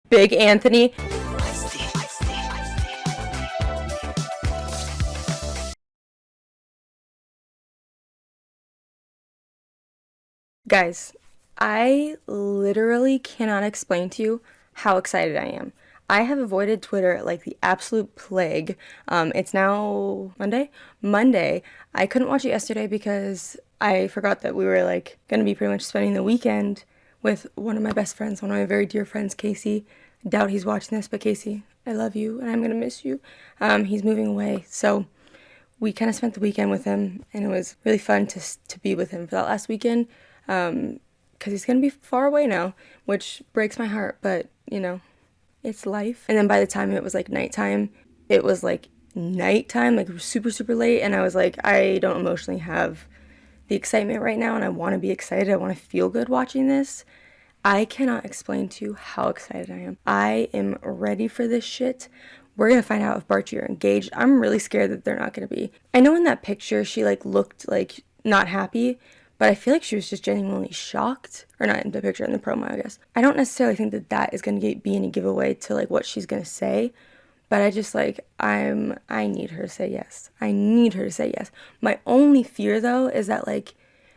Big Anthony. Guys, I literally cannot explain to you how excited I am. I have avoided Twitter like the absolute plague. It's now Monday. Monday. I couldn't watch it yesterday because I forgot that we were like gonna be pretty much spending the weekend with one of my best friends, one of my very dear friends, Casey. Doubt he's watching this, but Casey, I love you and I'm gonna miss you. He's moving away, so we kind of spent the weekend with him, and it was really fun to be with him for that last weekend. Because he's gonna be far away now, which breaks my heart, but you know, it's life. And then by the time it was like nighttime, it was like nighttime, like super, super late, and I was like, I don't emotionally have the excitement right now, and I want to be excited. I want to feel good watching this. I cannot explain to you how excited I am. I am ready for this shit. We're gonna find out if Archie are engaged. I'm really scared that they're not gonna be. I know in that picture she like looked like not happy, but I feel like she was just genuinely shocked. Or not in the picture, in the promo, I guess. I don't necessarily think that that is going to be any giveaway to, like, what she's going to say. But I just, like, I need her to say yes. I need her to say yes. My only fear, though, is that, like,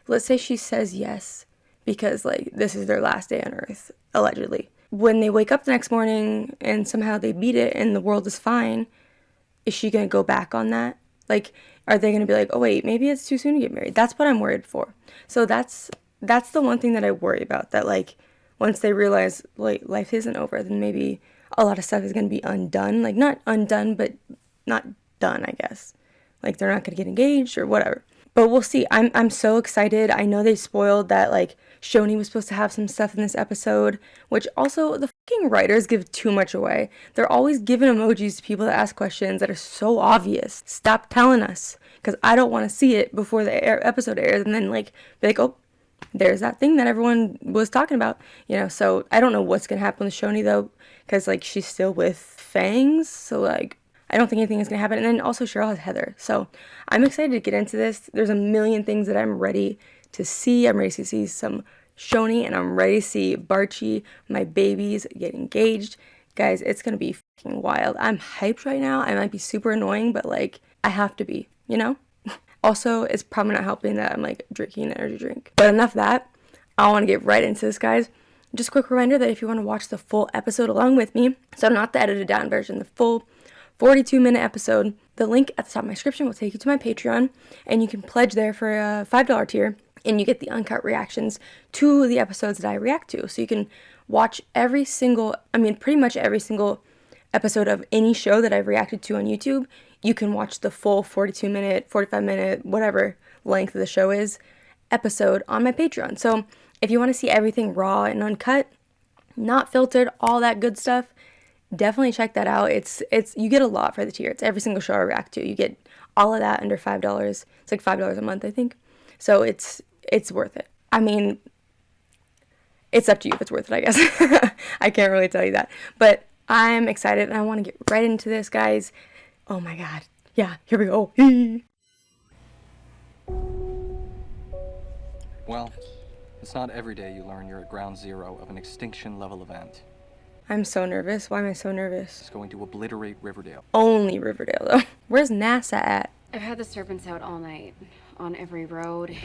let's say she says yes because, like, this is their last day on Earth, allegedly. When they wake up the next morning and somehow they beat it and the world is fine, is she going to go back on that? Like, are they going to be like, oh, wait, maybe it's too soon to get married? That's what I'm worried for. So that's the one thing that I worry about, that, like, once they realize, like, life isn't over, then maybe a lot of stuff is going to be undone. Like, not undone, but not done, I guess. Like, they're not going to get engaged or whatever. But we'll see. I'm so excited. I know they spoiled that, like, Shoni was supposed to have some stuff in this episode, which also the fucking writers give too much away. They're always giving emojis to people that ask questions that are so obvious. Stop telling us, because I don't want to see it before the episode airs and then, like, be like, oh, there's that thing that everyone was talking about, you know. So I don't know what's going to happen with Shoni, though, because, like, she's still with Fangs, so, like, I don't think anything is going to happen. And then also Cheryl has Heather. So I'm excited to get into this. There's a million things that I'm ready to see. I'm ready to see some Shoni, and I'm ready to see Archie, my babies, get engaged. Guys, it's going to be fucking wild. I'm hyped right now. I might be super annoying, but, like, I have to be, you know? Also, it's probably not helping that I'm, like, drinking an energy drink. But enough of that. I want to get right into this, guys. Just a quick reminder that if you want to watch the full episode along with me, so not the edited down version, the full 42-minute episode, the link at the top of my description will take you to my Patreon, and you can pledge there for a $5 tier, and you get the uncut reactions to the episodes that I react to. So you can watch pretty much every single episode of any show that I've reacted to on YouTube. You can watch the full 42-minute, 45-minute, whatever length of the show is, episode on my Patreon. So if you want to see everything raw and uncut, not filtered, all that good stuff, definitely check that out. It's you get a lot for the tier. It's every single show I react to. You get all of that under $5. It's like $5 a month, I think. So it's worth it. I mean, it's up to you if it's worth it, I guess. I can't really tell you that. But I'm excited and I want to get right into this, guys. Oh my god. Yeah, here we go. Well, it's not every day you learn you're at ground zero of an extinction level event. I'm so nervous. Why am I so nervous? It's going to obliterate Riverdale. Only Riverdale, though. Where's NASA at? I've had the serpents out all night, on every road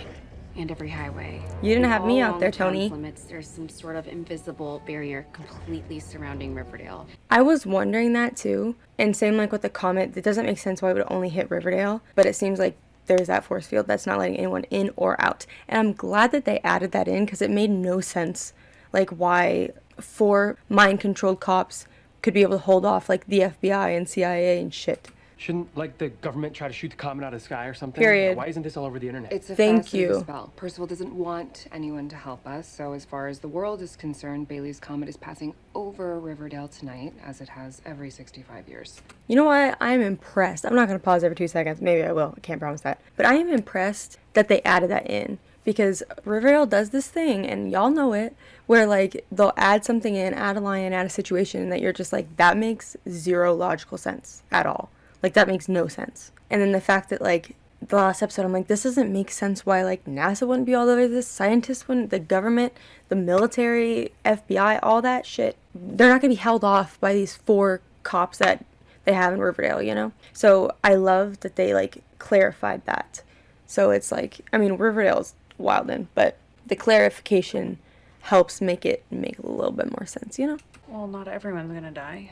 and every highway. You didn't have me All out there, along the Tony. town's limits, there's some sort of invisible barrier completely surrounding Riverdale. I was wondering that too. And same like with the comet, it doesn't make sense why it would only hit Riverdale, but it seems like there's that force field that's not letting anyone in or out. And I'm glad that they added that in, because it made no sense, like, why 4 mind-controlled cops could be able to hold off, like, the FBI and CIA and shit. Shouldn't, like, the government try to shoot the comet out of the sky or something? Period. Why isn't this all over the internet? It's a Thank facet of the you. spell. Percival doesn't want anyone to help us, so as far as the world is concerned, Bailey's comet is passing over Riverdale tonight, as it has every 65 years. You know what? I'm impressed. I'm not going to pause every 2 seconds. Maybe I will. I can't promise that. But I am impressed that they added that in, because Riverdale does this thing, and y'all know it, where, like, they'll add something in, add a line, add a situation that you're just like, that makes zero logical sense at all. Like, that makes no sense. And then the fact that, like, the last episode, I'm like, this doesn't make sense why, like, NASA wouldn't be all over this, scientists wouldn't, the government, the military, FBI, all that shit. They're not gonna be held off by these 4 cops that they have in Riverdale, you know? So I love that they, like, clarified that. So it's like, I mean, Riverdale's wildin', but the clarification helps make a little bit more sense, you know? Well, not everyone's gonna die.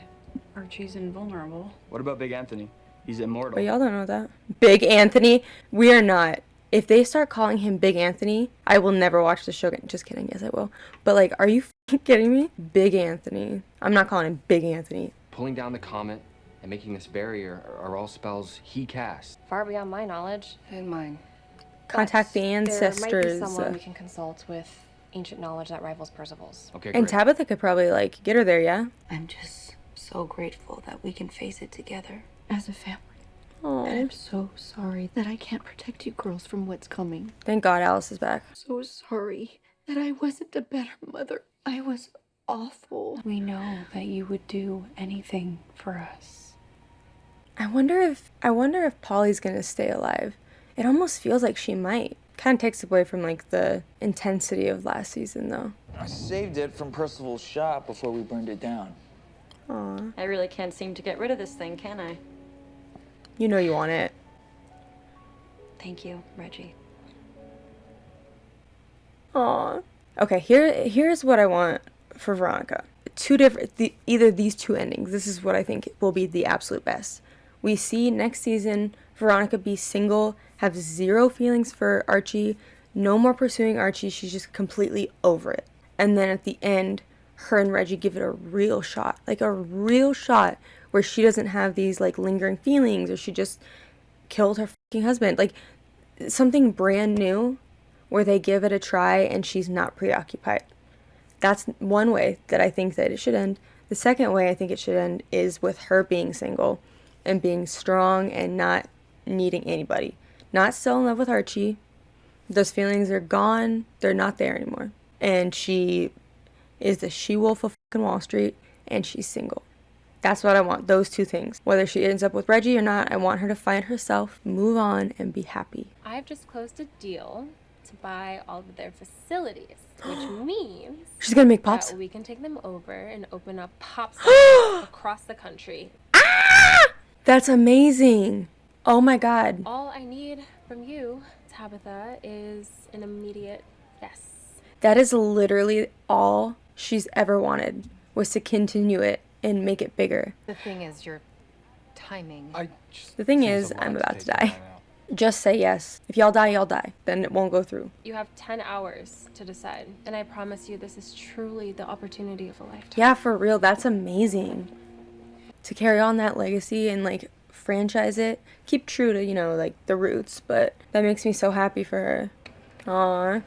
Archie's invulnerable. What about Big Anthony? He's immortal. But y'all don't know that. Big Anthony? We are not. If they start calling him Big Anthony, I will never watch the show again. Just kidding. Yes, I will. But, like, are you kidding me? Big Anthony. I'm not calling him Big Anthony. Pulling down the comet and making this barrier are all spells he cast. Far beyond my knowledge. And mine. Contact the There might ancestors. be someone we can consult with ancient knowledge that rivals Percival's. Okay, And great. Tabitha could probably, like, get her there, yeah? I'm just so grateful that we can face it together as a family. Oh, And I'm so sorry that I can't protect you girls from what's coming. thank God Alice is back. So sorry that I wasn't a better mother. I was awful. We know that you would do anything for us. I wonder if Polly's gonna stay alive. It almost feels like she might. Kind of takes away from, like, the intensity of last season, though. I saved it from Percival's shop before we burned it down. Aw. I really can't seem to get rid of this thing, can I? You know you want it. Thank you, Reggie. Aw. Okay, here's what I want for Veronica. Either these 2 endings. This is what I think will be the absolute best. We see next season Veronica be single, have 0 feelings for Archie, no more pursuing Archie, she's just completely over it. And then at the end, her and Reggie give it a real shot. Like a real shot where she doesn't have these, like, lingering feelings, or she just killed her fucking husband. Like, something brand new where they give it a try and she's not preoccupied. That's one way that I think that it should end. The second way I think it should end is with her being single and being strong and not needing anybody. Not still in love with Archie. Those feelings are gone. They're not there anymore. And she is the she-wolf of fucking Wall Street, and she's single. That's what I want, those 2 things. Whether she ends up with Reggie or not, I want her to find herself, move on, and be happy. I've just closed a deal to buy all of their facilities, which means She's gonna make pops. that we can take them over and open up pop stores across the country. That's amazing. Oh my God. All I need from you, Tabitha, is an immediate yes. That is literally all she's ever wanted, was to continue it and make it bigger. The thing is, your timing. The thing is, I'm about to die. Just say yes. If y'all die, y'all die. Then it won't go through. You have 10 hours to decide, and I promise you this is truly the opportunity of a lifetime. Yeah, for real. That's amazing. To carry on that legacy and, like, franchise it. Keep true to, you know, like, the roots. But that makes me so happy for her. Aww.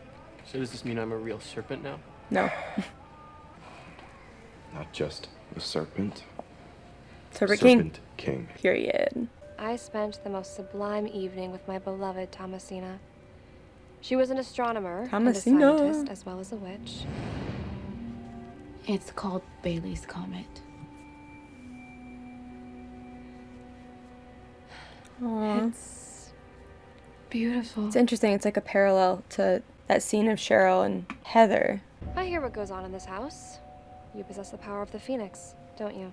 So does this mean I'm a real serpent now? No. Not just a serpent. Serpent Serpent King. Period. I spent the most sublime evening with my beloved Thomasina. She was an astronomer and a Thomasina. scientist as well as a witch. It's called Bailey's Comet. Aww. It's beautiful. It's interesting. It's like a parallel to that scene of Cheryl and Heather. I hear what goes on in this house. You possess the power of the Phoenix, don't you?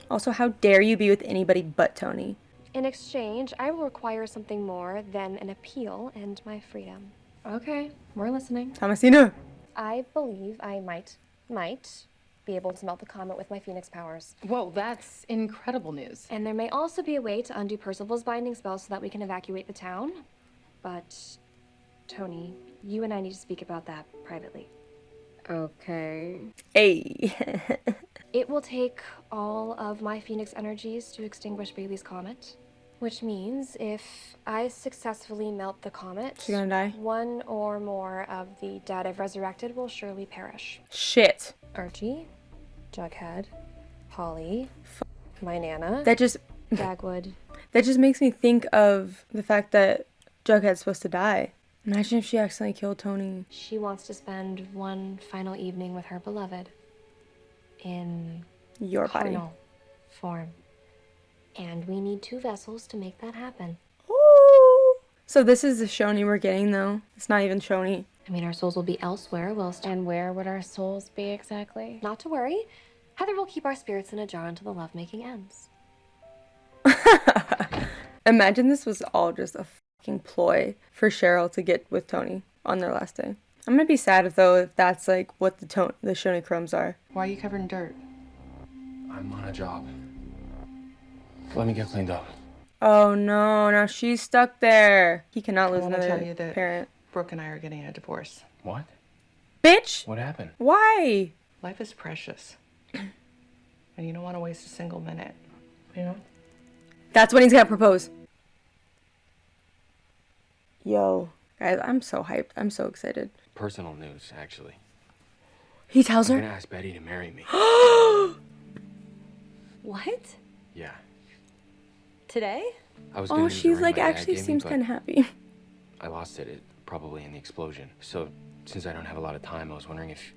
Also, how dare you be with anybody but Tony? In exchange, I will require something more than an appeal and my freedom. Okay, we're listening. Thomasina. I believe I might be able to melt the comet with my Phoenix powers. Whoa, that's incredible news. And there may also be a way to undo Percival's binding spell so that we can evacuate the town. But, Tony, you and I need to speak about that privately. Okay. Hey. It will take all of my Phoenix energies to extinguish Bailey's comet. Which means if I successfully melt the comet, She's gonna die? one or more of the dead I've resurrected will surely perish. Shit. Archie, Jughead, Holly, my Nana, That just Dagwood. that just makes me think of the fact that Jughead's supposed to die. Imagine if she accidentally killed Tony. She wants to spend one final evening with her beloved in Your body. carnal form. And we need 2 vessels to make that happen. Ooh. So this is the Shoni we're getting, though. It's not even Shoni. I mean, our souls will be elsewhere whilst... And where would our souls be exactly? Not to worry. Heather will keep our spirits in a jar until the lovemaking ends. Imagine this was all just a fucking ploy for Cheryl to get with Tony on their last day. I'm gonna be sad if that's like what the Shoni crumbs are. Why are you covered in dirt? I'm on a job. Let me get cleaned up. Oh no, now she's stuck there. He cannot lose another tell you that parent. Brooke and I are getting a divorce. What? Bitch! What happened? Why? Life is precious. And you don't want to waste a single minute. You know? That's when he's gonna propose. Yo, guys, I'm so hyped. I'm so excited. Personal news, actually. He tells I'm her? gonna ask Betty to marry me. What? Yeah. Today? I was gonna Oh, use the she's ring like my dad actually gave me, seems but kind of happy. I lost it, probably in the explosion. So, since I don't have a lot of time, I was wondering if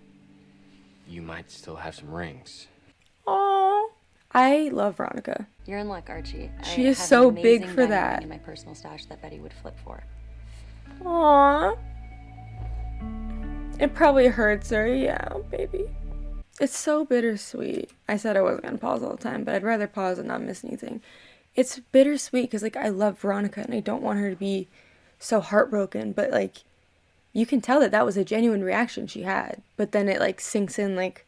you might still have some rings. Oh, I love Veronica. You're in luck, Archie. She I is have so an big amazing for diamond that. ring in my personal stash that Betty would flip for. Aww. It probably hurts her, yeah, baby. It's so bittersweet. I said I wasn't gonna pause all the time, but I'd rather pause and not miss anything. It's bittersweet because, like, I love Veronica and I don't want her to be so heartbroken, but, like, you can tell that was a genuine reaction she had. But then it, like, sinks in, like,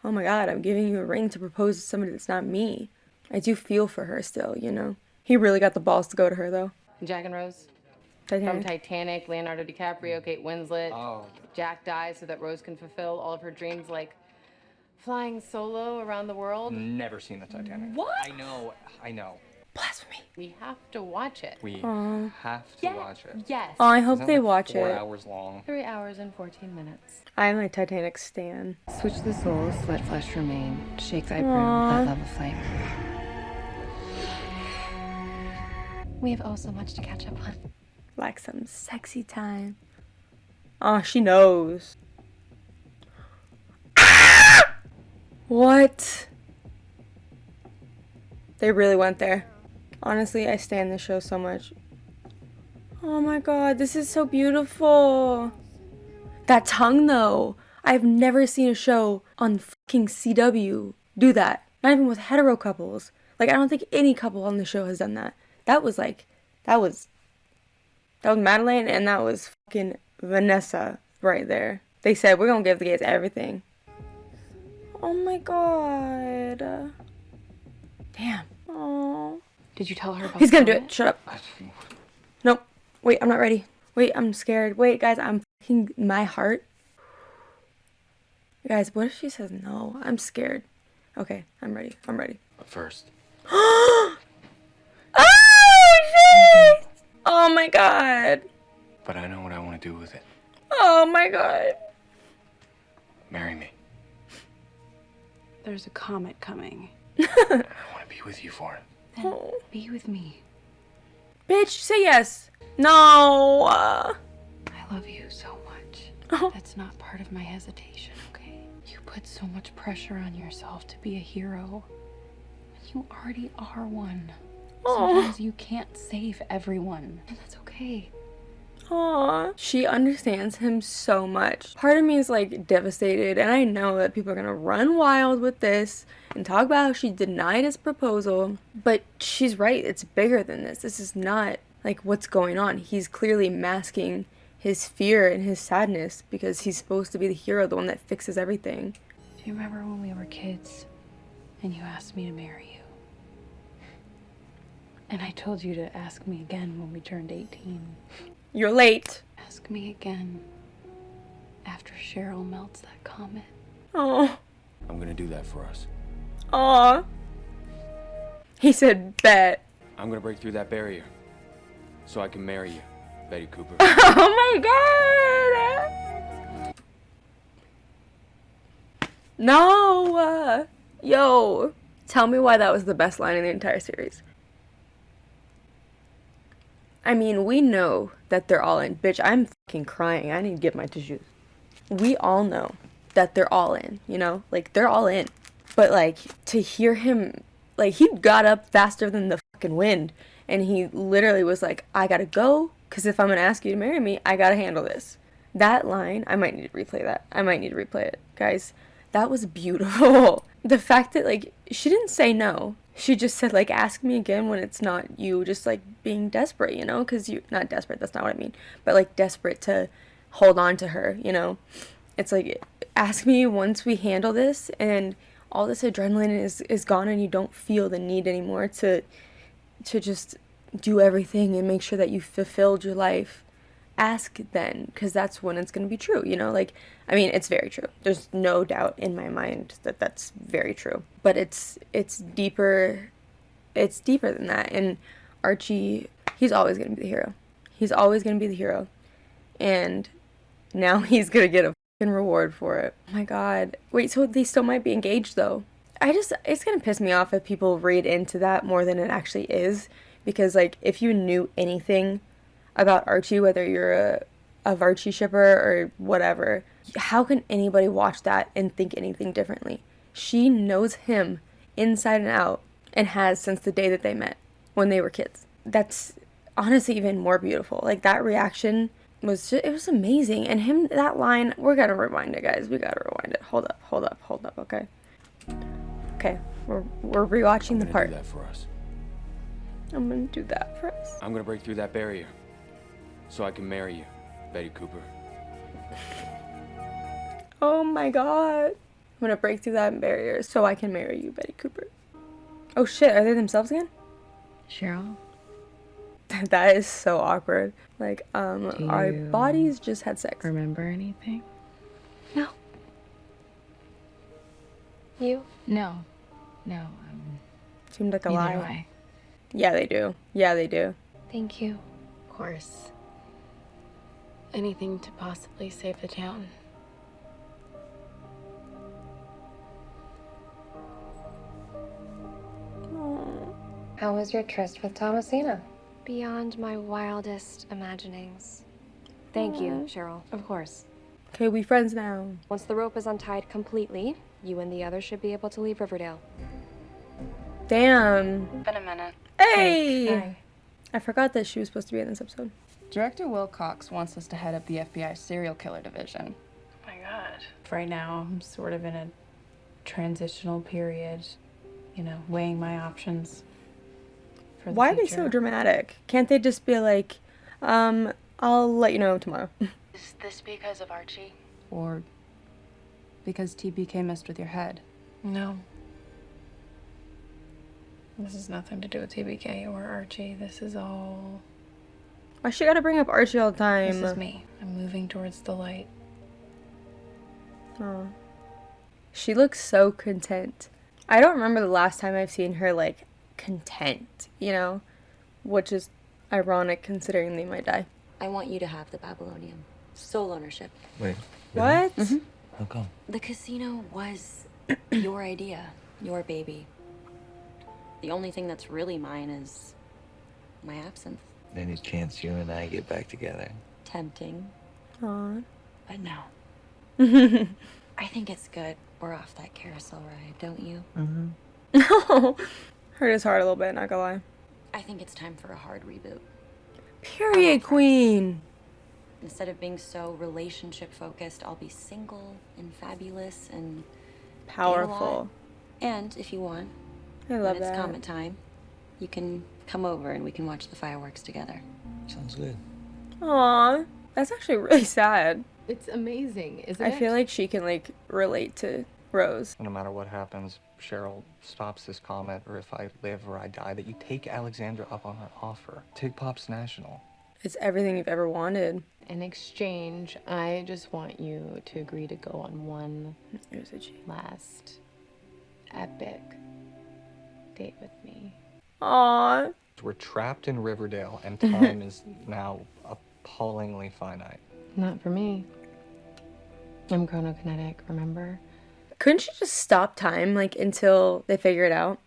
oh my god, I'm giving you a ring to propose to somebody that's not me. I do feel for her still, you know? He really got the balls to go to her, though. Jack and Rose. Titanic. From Titanic, Leonardo DiCaprio, Kate Winslet. Oh. Jack dies so that Rose can fulfill all of her dreams, like flying solo around the world. Never seen the Titanic. What? I know. Blasphemy. We have to watch it. We Aw. have to watch it. Yes. Oh, I hope Isn't they that watch 4 it. hours long. 3 hours and 14 minutes. I'm a Titanic stan. Switch the souls, let flesh remain. Shake thy broom, Aw. let love aflame. We have oh so much to catch up on. Like some sexy time. Oh, she knows. What? They really went there. Honestly, I stand this show so much. Oh my god, this is so beautiful. That tongue, though. I've never seen a show on fucking CW do that. Not even with hetero couples. Like, I don't think any couple on the show has done that. That was Madeline, and that was fucking Vanessa right there. They said, we're gonna give the gays everything. Oh my god. Damn. Oh. Did you tell her about He's gonna do Comet? it. Shut up. Nope. Wait, I'm not ready. Wait, I'm scared. Wait, guys, I'm fucking my heart. Guys, what if she says no? I'm scared. Okay, I'm ready. I'm ready. But first, Oh shit! Oh my god. but I know what I want to do with it. Oh my god. Marry me. There's a comet coming. I want to be with you for it. Then be with me. Bitch, say yes. No. I love you so much. Oh. That's not part of my hesitation, okay? You put so much pressure on yourself to be a hero. You already are one. Sometimes you can't save everyone, and that's okay. Aw, she understands him so much. Part of me is like devastated, and I know that people are gonna run wild with this and talk about how she denied his proposal, but she's right, it's bigger than this. This is not like what's going on. He's clearly masking his fear and his sadness because he's supposed to be the hero, the one that fixes everything. Do you remember when we were kids and you asked me to marry you? And I told you to ask me again when we turned 18. You're late. Ask me again after Cheryl melts that comet. Oh. I'm going to do that for us. Aw. He said, bet. I'm going to break through that barrier so I can marry you, Betty Cooper. Oh my god. No. Yo. Tell me why that was the best line in the entire series. I mean, we know that they're all in. Bitch, I'm fucking crying. I need to get my tissues. We all know that they're all in, you know? Like, they're all in. But, like, to hear him, like, he got up faster than the fucking wind. And he literally was like, I gotta go Because if I'm going to ask you to marry me, I got to handle this. That line, I might need to replay that. I might need to replay it. Guys, that was beautiful. The fact that, like, she didn't say no. She just said, like, ask me again when it's not you just, like, being desperate, you know? Because you're not desperate, that's not what I mean. But, like, desperate to hold on to her, you know? It's like, ask me once we handle this and all this adrenaline is gone and you don't feel the need anymore to just do everything and make sure that you fulfilled your life. Ask then, because that's when it's going to be true, you know? Like, I mean, it's very true. There's no doubt in my mind that that's very true. But it's deeper. It's deeper than that. And Archie, he's always going to be the hero. He's always going to be the hero. And now he's going to get a fucking reward for it. Oh my God. Wait, so they still might be engaged, though. It's going to piss me off if people read into that more than it actually is. Because, like, if you knew anything about Archie, whether you're a Archie shipper or whatever, how can anybody watch that and think anything differently? She knows him inside and out and has since the day that they met when they were kids. That's honestly even more beautiful. Like, that reaction was just, it was amazing. And him, that line, we're gonna rewind it, guys. We gotta rewind it. Hold up, okay? Okay, we're rewatching the part. Do that for us. I'm gonna do that for us. I'm gonna break through that barrier so I can marry you, Betty Cooper. Oh my God. I'm gonna break through that barrier so I can marry you, Betty Cooper. Oh shit, are they themselves again? Cheryl? That is so awkward. Like, our bodies just had sex. Remember anything? No. You? No. Seemed like a Neither do lie. I. Yeah, they do. Thank you. Of course. Anything to possibly save the town. How was your tryst with Thomasina? Beyond my wildest imaginings. Thank you, Cheryl. Of course. Okay, we friends now. Once the rope is untied completely, you and the others should be able to leave Riverdale. Damn. Been a minute. Hey! Hi. I forgot that she was supposed to be in this episode. Director Wilcox wants us to head up the FBI serial killer division. Oh my God. For right now, I'm sort of in a transitional period, you know, weighing my options for the Why are they future. so dramatic? Can't they just be like, I'll let you know tomorrow? Is this because of Archie? Or because TBK messed with your head? No. This has nothing to do with TBK or Archie. This is all... Why she gotta bring up Archie all the time? This is me. I'm moving towards the light. Oh. She looks so content. I don't remember the last time I've seen her, like, content, you know? Which is ironic considering they might die. I want you to have the Babylonium. Sole ownership. Wait. What? How come? The casino was your idea, your baby. The only thing that's really mine is my absence. Any chance you and I get back together? Tempting, Aw. but no. I think it's good we're off that carousel ride, don't you? No. Hurt his heart a little bit, not gonna lie. I think it's time for a hard reboot. Period, queen. Instead of being so relationship focused, I'll be single and fabulous and date a lot. Powerful. And if you want, I love when it's that. comet time, you can come over and we can watch the fireworks together. Sounds good. Aw. That's actually really sad. It's amazing, isn't I it? feel like she can, like, relate to Rose. No matter what happens, Cheryl stops this comet, or if I live or I die, that you take Alexandra up on her offer. Take Pops National. It's everything you've ever wanted. In exchange, I just want you to agree to go on one last epic date with me. Aww. We're trapped in Riverdale, and time is now appallingly finite. Not for me. I'm chronokinetic, remember? Couldn't she just stop time, like, until they figure it out?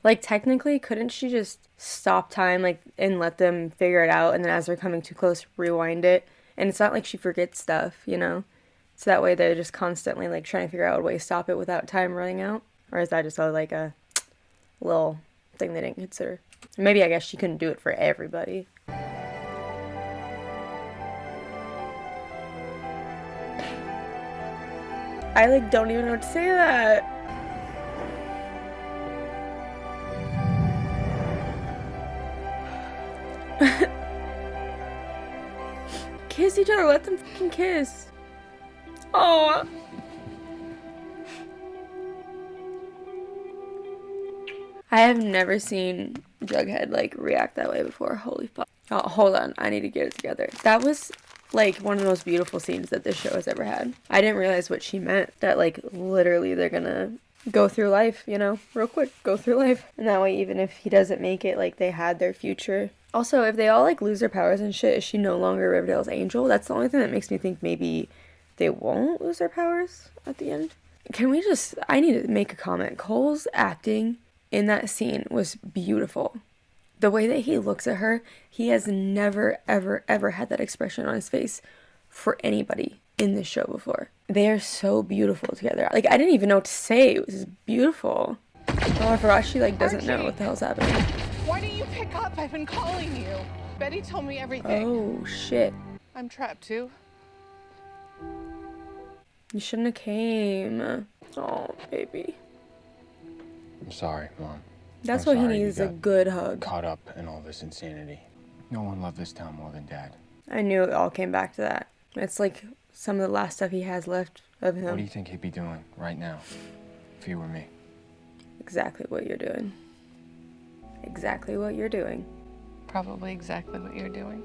Like, technically, couldn't she just stop time, like, and let them figure it out, and then as they're coming too close, rewind it? And it's not like she forgets stuff, you know? So that way they're just constantly, like, trying to figure out a way to stop it without time running out? Or is that just, like, a little thing they didn't consider? Maybe I guess she couldn't do it for everybody. I like don't even know what to say to that. Kiss each other, let them fucking kiss. Oh. I have never seen Jughead like react that way before. Holy fuck. Oh, hold on. I need to get it together. That was like one of the most beautiful scenes that this show has ever had. I didn't realize what she meant. That like literally they're gonna go through life, you know, real quick, go through life. And that way, even if he doesn't make it, like they had their future. Also, if they all like lose their powers and shit, is she no longer Riverdale's angel? That's the only thing that makes me think maybe they won't lose their powers at the end. Can we just, I need to make a comment. Cole's acting in that scene was beautiful. The way that he looks at her, he has never, ever, ever had that expression on his face for anybody in this show before. They are so beautiful together. Like, I didn't even know what to say. It was just beautiful. Oh, I forgot she, like, doesn't know what the hell's happening. Why don't you pick up? I've been calling you. Betty told me everything. Oh, shit. I'm trapped, too. You shouldn't have came. Oh, baby. I'm sorry, Mom. That's I'm what he sorry you needs, a got good hug. Caught up in all this insanity. No one loved this town more than Dad. I knew it all came back to that. It's like some of the last stuff he has left of him. What do you think he'd be doing right now if he were me? Exactly what you're doing. Exactly what you're doing. Probably exactly what you're doing.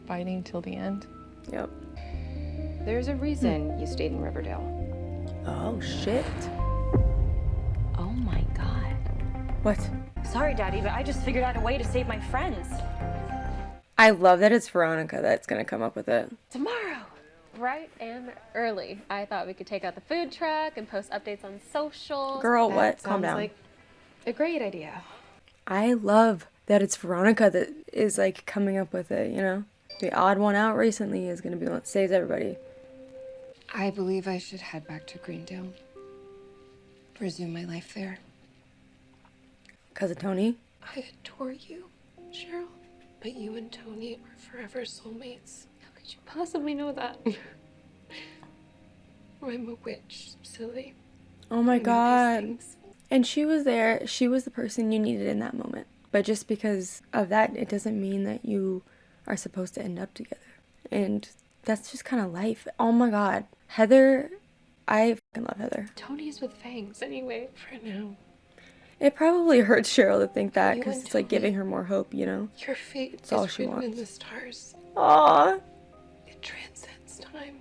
Fighting till the end. Yep. There's a reason you stayed in Riverdale. Oh, shit. Oh my God. What? Sorry, Daddy, but I just figured out a way to save my friends. I love that it's Veronica that's gonna come up with it. Tomorrow, bright and early. I thought we could take out the food truck and post updates on socials. Girl, what? Calm down. Like a great idea. I love that it's Veronica that is like coming up with it, you know? The odd one out recently is gonna be the one that saves everybody. I believe I should head back to Greendale. Resume my life there. Cause of Tony? I adore you, Cheryl. But you and Tony are forever soulmates. How could you possibly know that? I'm a witch, silly. Oh my I know these God. things. And she was there. She was the person you needed in that moment. But just because of that, it doesn't mean that you are supposed to end up together. And that's just kind of life. Oh my God. Heather, I fucking love Heather. Tony's with Fangs anyway, for now. It probably hurts Cheryl to think that You because and it's like Tony. giving her more hope, you know? Your fate It's all is she written in wants. the stars. Aww. It transcends time.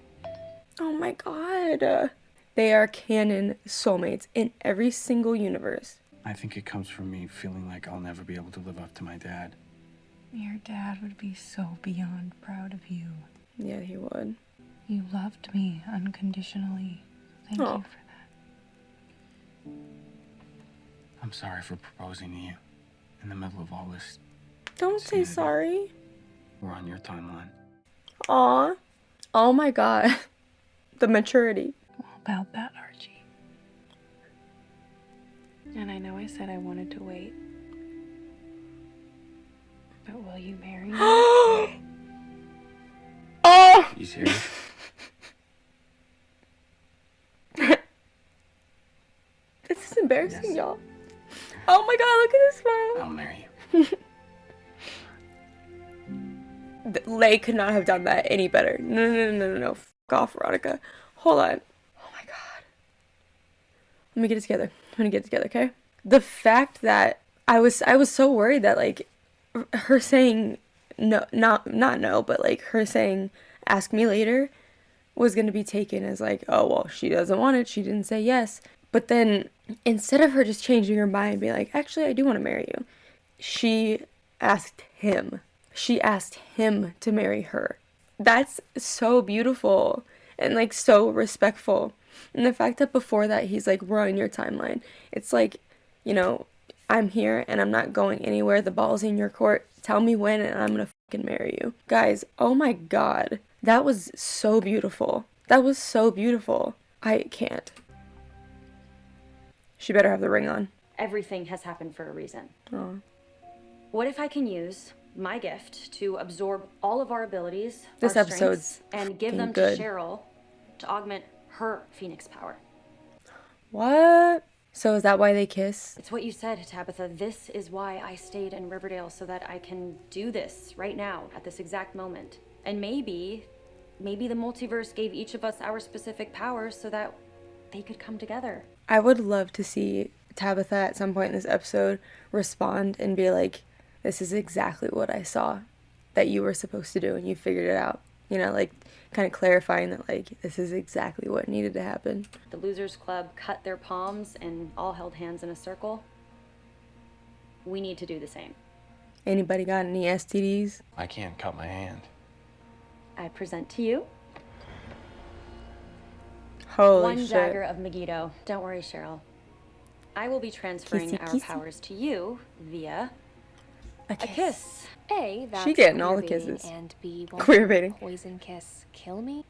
Oh my God. They are canon soulmates in every single universe. I think it comes from me feeling like I'll never be able to live up to my dad. Your dad would be so beyond proud of you. Yeah, he would. You loved me unconditionally. Thank Aw. you for that. I'm sorry for proposing to you in the middle of all this. Don't say sorry. We're on your timeline. Aw. Oh my God. The maturity. About that, Archie. And I know I said I wanted to wait. But will you marry me? Oh! You serious? This is embarrassing, y'all. Oh my God, look at this smile. I'll marry you. Lay could not have done that any better. No. Fuck off, Veronica. Hold on. Oh my God. Let me get it together. I'm gonna get it together, okay? The fact that I was so worried that like her saying no, not no, but like her saying ask me later was gonna be taken as like, oh well, she doesn't want it. She didn't say yes. But then instead of her just changing her mind and being like, actually, I do want to marry you, she asked him. She asked him to marry her. That's so beautiful and like so respectful. And the fact that before that he's like, we're on your timeline. It's like, you know, I'm here and I'm not going anywhere. The ball's in your court. Tell me when and I'm gonna fucking marry you. Guys, oh my God. That was so beautiful. That was so beautiful. I can't. She better have the ring on. Everything has happened for a reason. Oh. What if I can use my gift to absorb all of our abilities, This our episode's strengths, and give fucking them good. to Cheryl to augment her Phoenix power. What? So is that why they kiss? It's what you said, Tabitha. This is why I stayed in Riverdale, so that I can do this right now, at this exact moment. And maybe the multiverse gave each of us our specific powers so that they could come together. I would love to see Tabitha at some point in this episode respond and be like, this is exactly what I saw that you were supposed to do and you figured it out. You know, like kind of clarifying that, like, this is exactly what needed to happen. The Losers Club cut their palms and all held hands in a circle. We need to do the same. Anybody got any STDs? I can't cut my hand. I present to you Holy one shit. dagger of Megiddo. Don't worry, Cheryl. I will be transferring Kissy, our kissy. powers to you via a kiss. A, that's She getting all the queer baiting, kisses. and B, won't Queer your baiting. poison kiss kill me?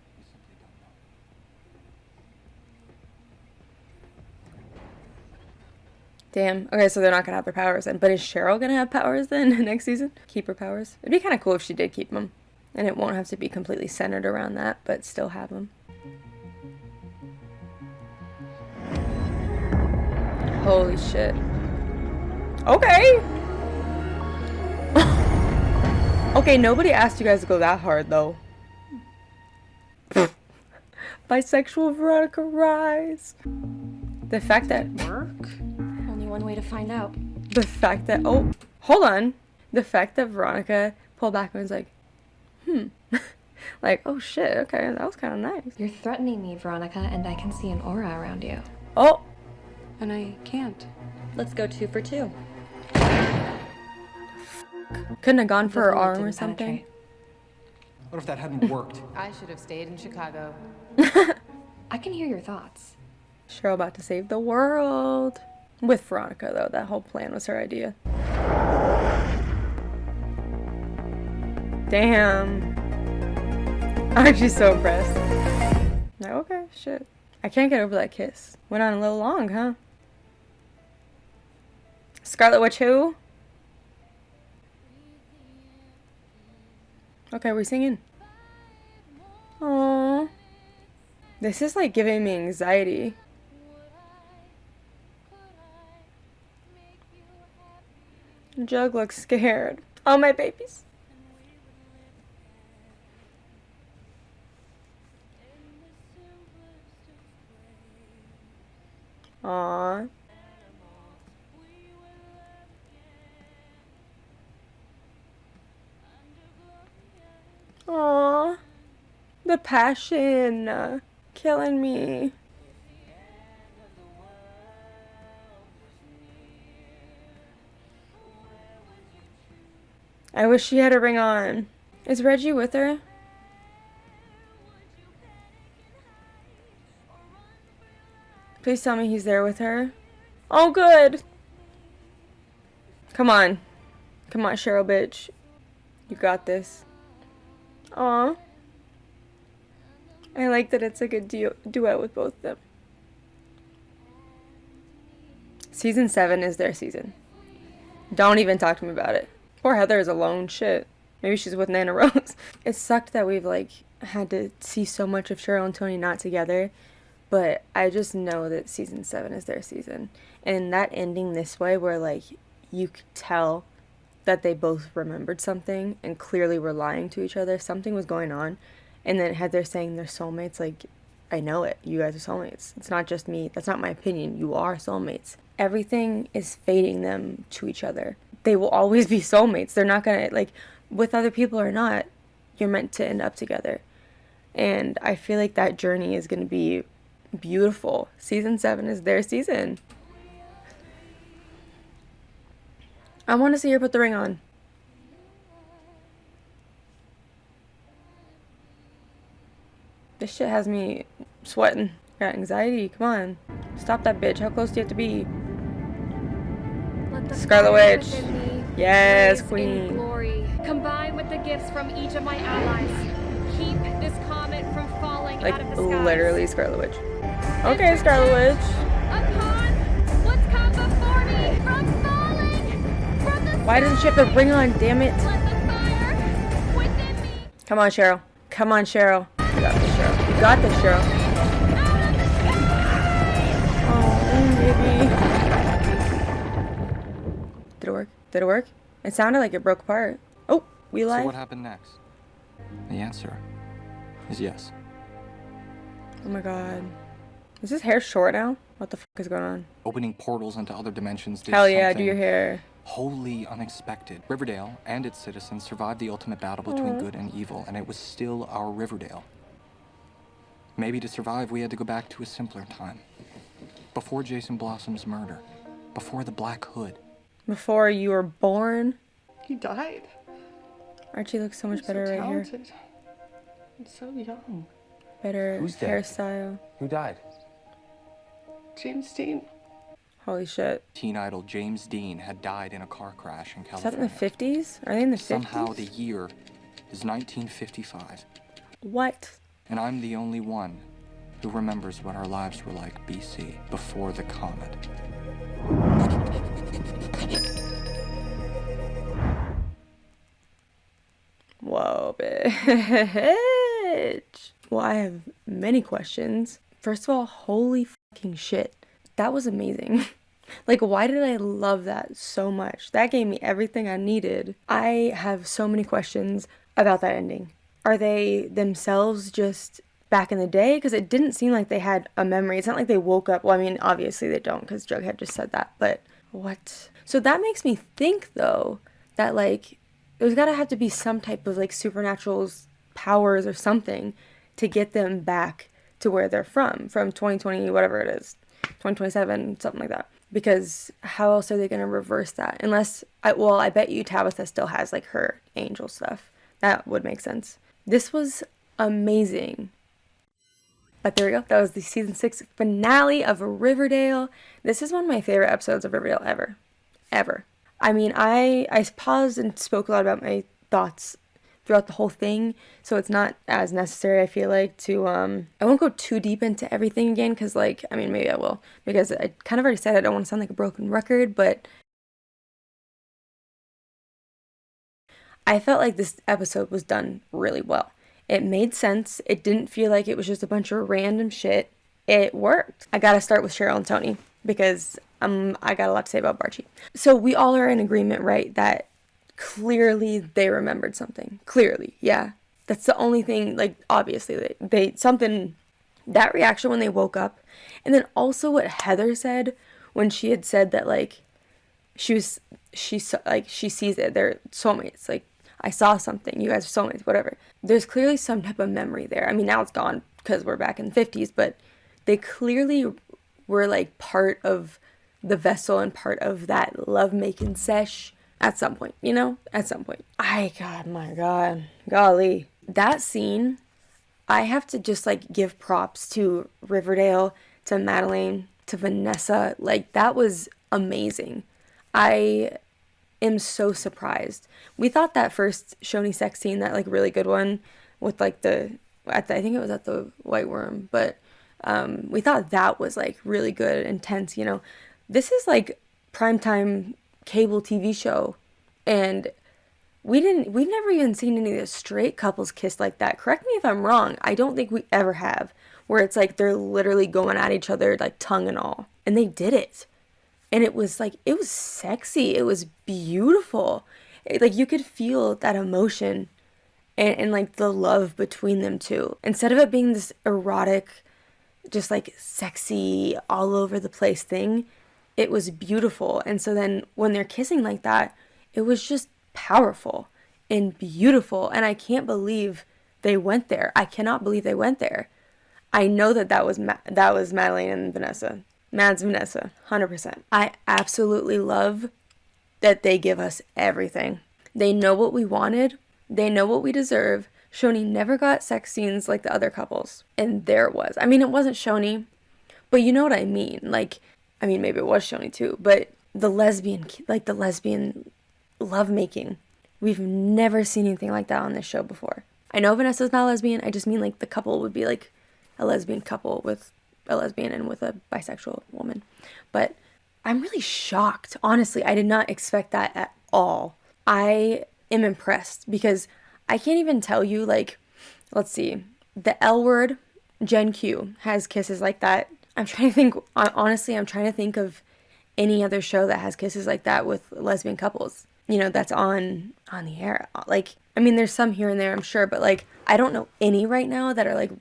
Damn. Okay, so they're not gonna have their powers then. But is Cheryl gonna have powers then next season? Keep her powers? It'd be kind of cool if she did keep them. And it won't have to be completely centered around that, but still have them. Holy shit. Okay. Okay, nobody asked you guys to go that hard, though. Bisexual Veronica rise. The fact that... Work? Only one way to find out. The fact that... Oh, hold on. The fact that Veronica pulled back and was like, like, oh shit, okay, that was kind of nice. You're threatening me, Veronica, and I can see an aura around you. Oh. And I can't. Let's go 2 for 2. Couldn't have gone for her The bullet arm or didn't something. penetrate. What if that hadn't worked? I should have stayed in Chicago. I can hear your thoughts. Cheryl about to save the world. With Veronica, though. That whole plan was her idea. Damn. Archie's so impressed. Like, okay, shit. I can't get over that kiss. Went on a little long, huh? Scarlet Witch who? Okay, we're singing. Aww. This is like giving me anxiety. Jug looks scared. Oh, my babies. Aww. Aww. The passion. Killing me. I wish she had a ring on. Is Reggie with her? Please tell me he's there with her. Oh, good. Come on. Come on, Cheryl, bitch. You got this. Aw. I like that it's like a duet with both of them. Season 7 is their season. Don't even talk to me about it. Poor Heather is alone. Shit. Maybe she's with Nana Rose. It sucked that we've like had to see so much of Cheryl and Tony not together. But I just know that season 7 is their season. And that ending this way where like you could tell that they both remembered something and clearly were lying to each other. Something was going on. And then Heather saying they're soulmates, like, I know it. You guys are soulmates. It's not just me. That's not my opinion. You are soulmates. Everything is fating them to each other. They will always be soulmates. They're not going to, like, with other people or not, you're meant to end up together. And I feel like that journey is going to be beautiful. Season 7 is their season. I want to see her put the ring on. This shit has me sweating. Got anxiety. Come on. Stop that bitch. How close do you have to be? Let the Scarlet fire Witch. within me Yes, blaze queen. in glory. Combine with the gifts from each of my allies. Keep this comet from falling Like, out of the skies. literally Scarlet Witch. Okay, Scarlet Witch. Upon what's come before me from falling from the Why doesn't she have the ring on? Damn it. Let the fire within me Come on, Cheryl. Come on, Cheryl. You got this, Cheryl. You got this, Cheryl. out Did it work? Did it work? It sounded like it broke apart. Oh, we live? So what happened next? The answer is yes. Oh my god. Is his hair short now? What the fuck is going on? Opening portals into other dimensions did Hell yeah, do something your hair. wholly unexpected. Riverdale and its citizens survived the ultimate battle between good and evil, and it was still our Riverdale. Maybe to survive, we had to go back to a simpler time. Before Jason Blossom's murder. Before the Black Hood. Before you were born. He died. Archie looks so much He's better so right here. talented. And so young. Better Who's dead? hairstyle. Who died? James Dean. Holy shit. Teen idol James Dean had died in a car crash in Is that California. in the 50s? Are they in the 50s? Somehow the year is 1955. What? And I'm the only one who remembers what our lives were like BC, before the comet. Whoa, bitch. Well, I have many questions. First of all, holy fucking shit. That was amazing. Like, why did I love that so much? That gave me everything I needed. I have so many questions about that ending. Are they themselves just back in the day? Because it didn't seem like they had a memory. It's not like they woke up. Well, I mean, obviously they don't, because Jughead just said that. But what? So that makes me think, though, that, like, there's gotta have to be some type of, like, supernatural powers or something to get them back to where they're from 2020, whatever it is, 2027, something like that. Because how else are they going to reverse that? Unless, I bet you Tabitha still has, like, her angel stuff. That would make sense. This was amazing. But there we go. That was the season 6 finale of Riverdale. This is one of my favorite episodes of Riverdale ever. Ever. I mean, I paused and spoke a lot about my thoughts throughout the whole thing, so it's not as necessary, I feel like, to, I won't go too deep into everything again, because, like, I mean, maybe I will, because I kind of already said I don't want to sound like a broken record, but I felt like this episode was done really well. It made sense. It didn't feel like it was just a bunch of random shit. It worked. I gotta start with Cheryl and Tony, because I got a lot to say about Archie. So we all are in agreement, right, that clearly they remembered something. Clearly, yeah. That's the only thing, like, obviously, they something, that reaction when they woke up. And then also what Heather said when she had said that, like, she sees it, they're soulmates, like, I saw something, you guys are soulmates, whatever. There's clearly some type of memory there. I mean, now it's gone because we're back in the 50s, but they clearly were, like, part of the vessel and part of that lovemaking sesh at some point, you know? At some point. My God, golly. That scene, I have to just, like, give props to Riverdale, to Madeline, to Vanessa. Like, that was amazing. I am so surprised. We thought that first Shoney sex scene, that, like, really good one with, like, I think it was at the White Worm, but we thought that was, like, really good, intense, you know? This is, like, primetime cable TV show, and we've never even seen any of the straight couples kiss like that. Correct me if I'm wrong. I don't think we ever have, where it's like they're literally going at each other, like, tongue and all, and they did it, and it was, like, it was sexy, it was beautiful. Like, you could feel that emotion and like the love between them two, instead of it being this erotic, just, like, sexy all over the place thing. It was beautiful. And so then when they're kissing like that, it was just powerful and beautiful. And I can't believe they went there. I cannot believe they went there. I know that was Madeline and Vanessa. Mads Vanessa, 100%. I absolutely love that they give us everything. They know what we wanted. They know what we deserve. Shoney never got sex scenes like the other couples. And there it was. I mean, it wasn't Shoney, but you know what I mean. Like, I mean, maybe it was Shoney too, but the lesbian lovemaking, we've never seen anything like that on this show before. I know Vanessa's not lesbian, I just mean, like, the couple would be, like, a lesbian couple with a lesbian and with a bisexual woman. But I'm really shocked, honestly. I did not expect that at all. I am impressed, because I can't even tell you, like, let's see, the L Word, Gen Q, has kisses like that. I'm trying to think, honestly, I'm trying to think of any other show that has kisses like that with lesbian couples, you know, that's on the air. Like, I mean, there's some here and there, I'm sure, but like, I don't know any right now that are like,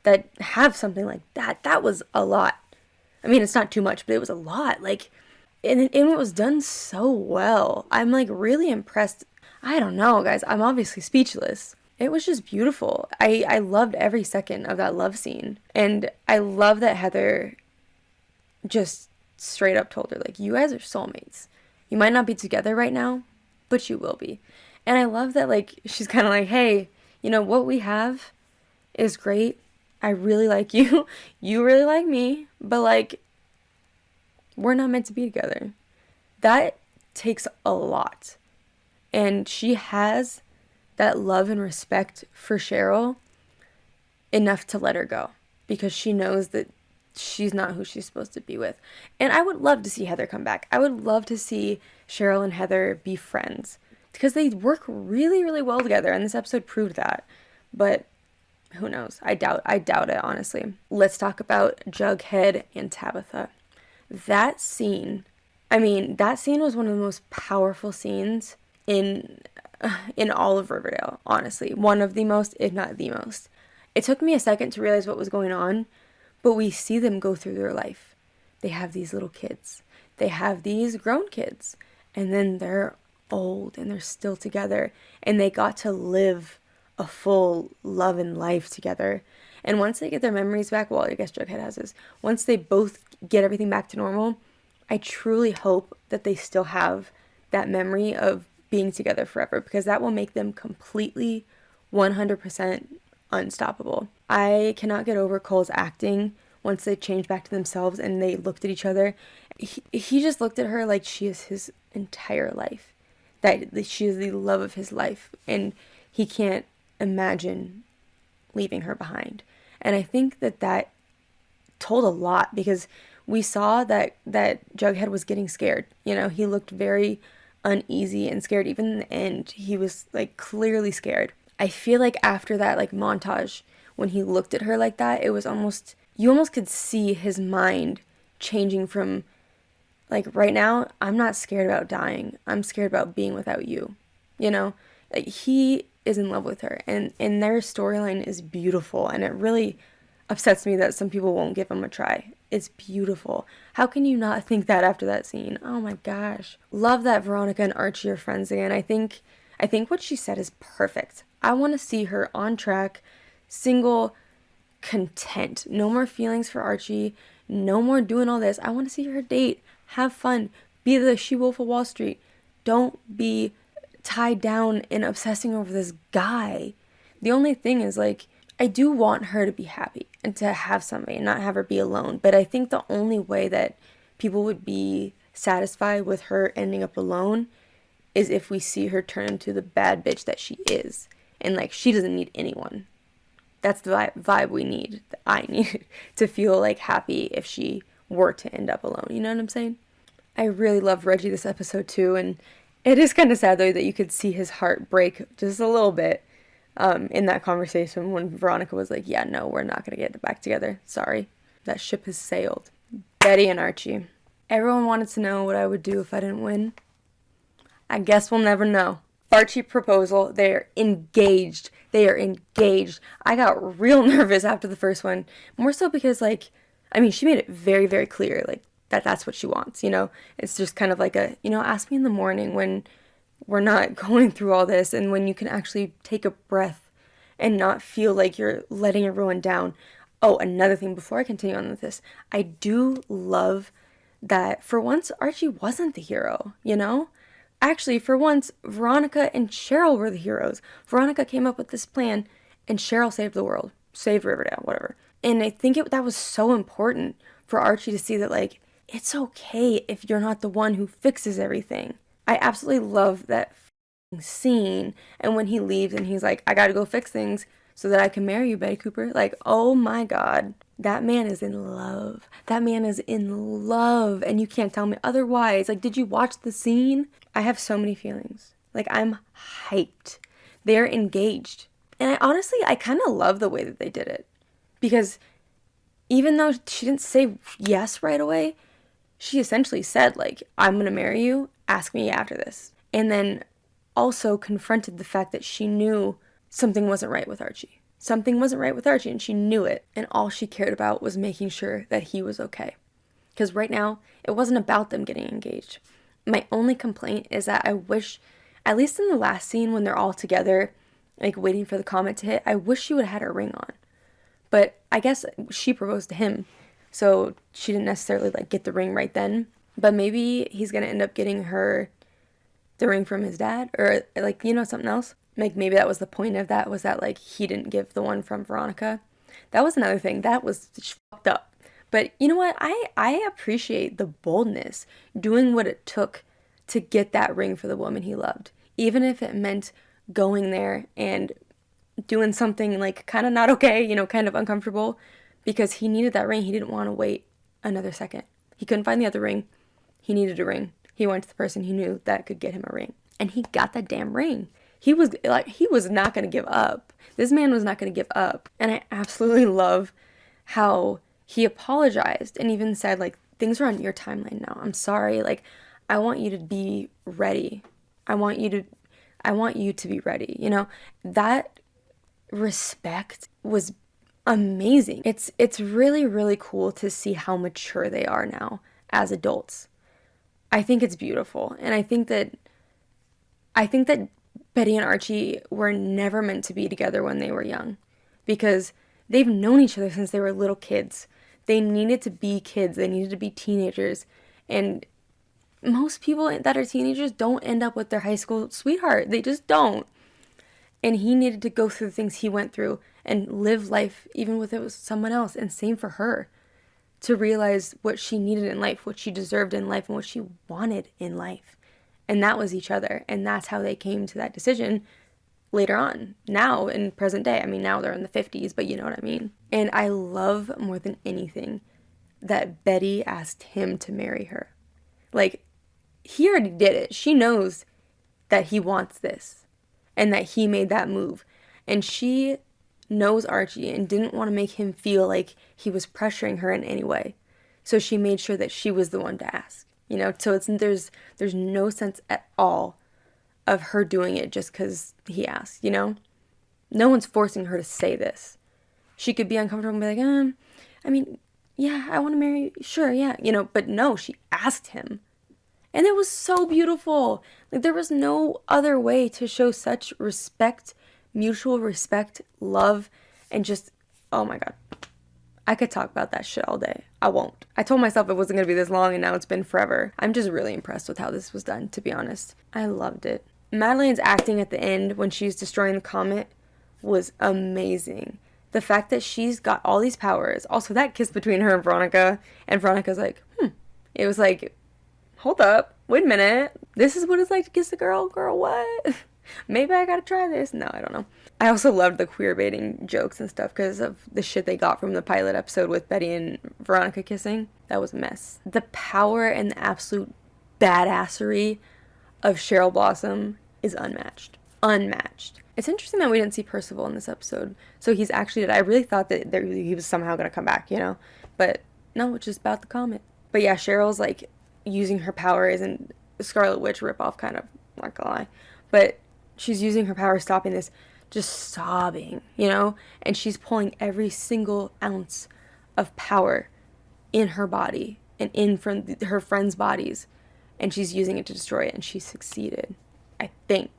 that have something like that. That was a lot. I mean, it's not too much, but it was a lot. Like, and it was done so well. I'm like really impressed. I don't know, guys. I'm obviously speechless. It was just beautiful. I loved every second of that love scene. And I love that Heather just straight up told her, like, you guys are soulmates. You might not be together right now, but you will be. And I love that, like, she's kind of like, hey, you know, what we have is great. I really like you. You really like me. But, like, we're not meant to be together. That takes a lot. And she has that love and respect for Cheryl enough to let her go. Because she knows that she's not who she's supposed to be with. And I would love to see Heather come back. I would love to see Cheryl and Heather be friends. Because they work really, really well together. And this episode proved that. But who knows? I doubt it, honestly. Let's talk about Jughead and Tabitha. That scene, I mean, that scene was one of the most powerful scenes in all of Riverdale, honestly. One of the most, if not the most. It took me a second to realize what was going on, but we see them go through their life. They have these little kids. They have these grown kids. And then they're old and they're still together. And they got to live a full love and life together. And once they get their memories back, well, I guess Jughead has this. Once they both get everything back to normal, I truly hope that they still have that memory of being together forever, because that will make them completely 100% unstoppable. I cannot get over Cole's acting once they changed back to themselves and they looked at each other. He just looked at her like she is his entire life, that she is the love of his life, and he can't imagine leaving her behind. And I think that told a lot, because we saw that Jughead was getting scared. You know, he looked very uneasy and scared. Even in the end, he was like clearly scared. I feel like after that like montage, when he looked at her like that, it was almost, you almost could see his mind changing from like, right now, I'm not scared about dying. I'm scared about being without you. You know, like, he is in love with her, and their storyline is beautiful, and it really upsets me that some people won't give him a try. It's beautiful. How can you not think that after that scene? Oh my gosh. Love that Veronica and Archie are friends again. I think what she said is perfect. I want to see her on track, single, content. No more feelings for Archie. No more doing all this. I want to see her date. Have fun. Be the she-wolf of Wall Street. Don't be tied down and obsessing over this guy. The only thing is, like, I do want her to be happy and to have somebody and not have her be alone. But I think the only way that people would be satisfied with her ending up alone is if we see her turn into the bad bitch that she is. And, like, she doesn't need anyone. That's the vibe we need, that I need, to feel, like, happy if she were to end up alone. You know what I'm saying? I really loved Reggie this episode, too. And it is kind of sad, though, that you could see his heart break just a little bit in that conversation when Veronica was like, yeah, no, we're not going to get back together. Sorry. That ship has sailed. Betty and Archie. Everyone wanted to know what I would do if I didn't win. I guess we'll never know. Archie proposal. They're engaged. They are engaged. I got real nervous after the first one. More so because, like, I mean, she made it very, very clear, like, that's what she wants, you know? It's just kind of like a, you know, ask me in the morning when we're not going through all this and when you can actually take a breath and not feel like you're letting everyone down. Oh, another thing before I continue on with this, I do love that for once Archie wasn't the hero, you know? Actually, for once, Veronica and Cheryl were the heroes. Veronica came up with this plan, and Cheryl saved the world. Saved Riverdale, whatever. And I think that was so important for Archie to see that, like, it's okay if you're not the one who fixes everything. I absolutely love that scene. And when he leaves and he's like, I gotta go fix things so that I can marry you, Betty Cooper. Like, oh my God. That man is in love. That man is in love. And you can't tell me otherwise. Like, did you watch the scene? I have so many feelings. Like, I'm hyped. They're engaged. And I kind of love the way that they did it. Because even though she didn't say yes right away, she essentially said, like, I'm gonna marry you, ask me after this. And then also confronted the fact that she knew something wasn't right with Archie. Something wasn't right with Archie, and she knew it. And all she cared about was making sure that he was okay. Because right now, it wasn't about them getting engaged. My only complaint is that I wish, at least in the last scene when they're all together, like waiting for the comet to hit, I wish she would have had her ring on. But I guess she proposed to him, so she didn't necessarily like get the ring right then. But maybe he's gonna end up getting her the ring from his dad, or like, you know, something else. Like maybe that was the point of that, was that like he didn't give the one from Veronica. That was another thing that was fucked up. But you know what? I appreciate the boldness, doing what it took to get that ring for the woman he loved, even if it meant going there and doing something like kind of not okay, you know, kind of uncomfortable, because he needed that ring. He didn't want to wait another second. He couldn't find the other ring. He needed a ring. He went to the person he knew that could get him a ring, and he got that damn ring. He was not going to give up. This man was not going to give up. And I absolutely love how he apologized and even said, like, things are on your timeline now. I'm sorry. Like, I want you to be ready. I want you to be ready. You know, that respect was amazing. It's really, really cool to see how mature they are now as adults. I think it's beautiful. And I think that Betty and Archie were never meant to be together when they were young, because they've known each other since they were little kids. They needed to be kids. They needed to be teenagers. And most people that are teenagers don't end up with their high school sweetheart. They just don't. And he needed to go through the things he went through and live life even with it was someone else. And same for her, to realize what she needed in life, what she deserved in life, and what she wanted in life. And that was each other. And that's how they came to that decision later on. Now, in present day. I mean, now they're in the 50s, but you know what I mean. And I love more than anything that Betty asked him to marry her. Like, he already did it. She knows that he wants this and that he made that move. And she knows Archie and didn't want to make him feel like he was pressuring her in any way. So she made sure that she was the one to ask. You know, so there's no sense at all of her doing it just because he asked, you know? No one's forcing her to say this. She could be uncomfortable and be like, I mean, yeah, I want to marry you. Sure, yeah, you know, but no, she asked him. And it was so beautiful. Like, there was no other way to show such respect, mutual respect, love, and just, oh my God. I could talk about that shit all day. I won't. I told myself it wasn't going to be this long, and now it's been forever. I'm just really impressed with how this was done, to be honest. I loved it. Madelaine's acting at the end when she's destroying the comet was amazing. The fact that she's got all these powers. Also, that kiss between her and Veronica's like, It was like, hold up, wait a minute. This is what it's like to kiss a girl? Girl, what? Maybe I gotta try this. No, I don't know. I also loved the queer baiting jokes and stuff because of the shit they got from the pilot episode with Betty and Veronica kissing. That was a mess. The power and the absolute badassery of Cheryl Blossom is unmatched. Unmatched. It's interesting that we didn't see Percival in this episode. So he's actually dead. I really thought that he was somehow going to come back, you know? But no, it's just about the comet. But yeah, Cheryl's like using her power isn't Scarlet Witch ripoff, kind of, not gonna lie. But she's using her power, stopping this, just sobbing, you know? And she's pulling every single ounce of power in her body and in from her friends' bodies. And she's using it to destroy it. And she succeeded. I think.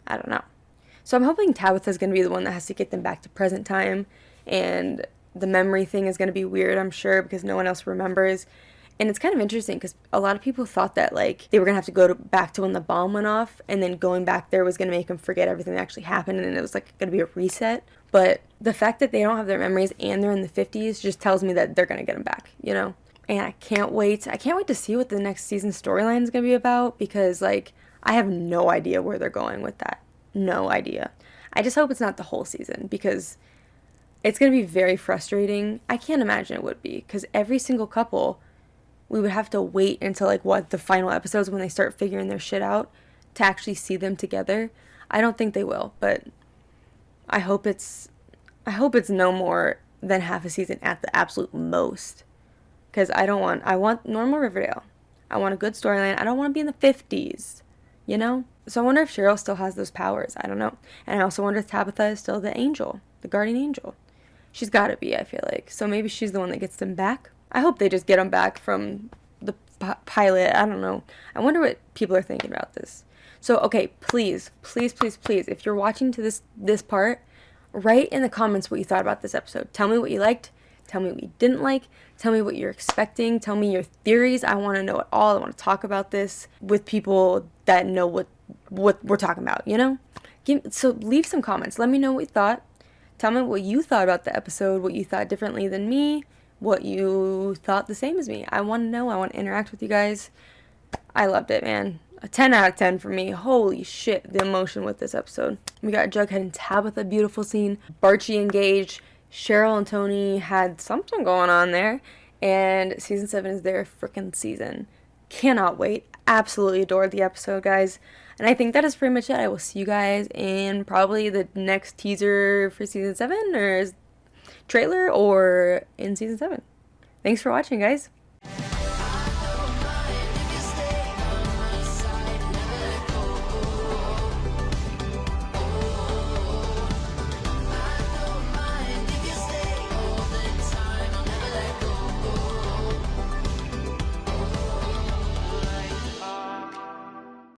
I don't know. So I'm hoping Tabitha's going to be the one that has to get them back to present time. And the memory thing is going to be weird, I'm sure, because no one else remembers. And it's kind of interesting because a lot of people thought that, like, they were going to have to go back to when the bomb went off, and then going back there was going to make them forget everything that actually happened, and it was, like, going to be a reset. But the fact that they don't have their memories and they're in the 50s just tells me that they're going to get them back, you know? And I can't wait. I can't wait to see what the next season storyline is going to be about because, like, I have no idea where they're going with that. No idea. I just hope it's not the whole season because it's going to be very frustrating. I can't imagine it would be because every single couple, we would have to wait until, like, what, the final episodes when they start figuring their shit out to actually see them together. I don't think they will, but I hope it's no more than half a season at the absolute most. because I want normal Riverdale. I want a good storyline. I don't want to be in the 50s, you know? So I wonder if Cheryl still has those powers. I don't know. And I also wonder if Tabitha is still the angel, the guardian angel. She's got to be, I feel like. So maybe she's the one that gets them back. I hope they just get them back from the pilot. I don't know. I wonder what people are thinking about this. So, okay, please, please, please, please, if you're watching to this part, write in the comments what you thought about this episode. Tell me what you liked. Tell me what you didn't like. Tell me what you're expecting. Tell me your theories. I want to know it all. I want to talk about this with people that know what we're talking about, you know? So leave some comments. Let me know what you thought. Tell me what you thought about the episode, what you thought differently than me, what you thought the same as me. I want to know. I want to interact with you guys. I loved it, man. A 10 out of 10 for me. Holy shit, the emotion with this episode. We got Jughead and Tabitha, beautiful scene. Archie engaged. Cheryl and Tony had something going on there. And season 7 is their freaking season. Cannot wait. Absolutely adored the episode, guys. And I think that is pretty much it. I will see you guys in probably the next teaser for season 7 or trailer or in season 7. Thanks for watching, guys.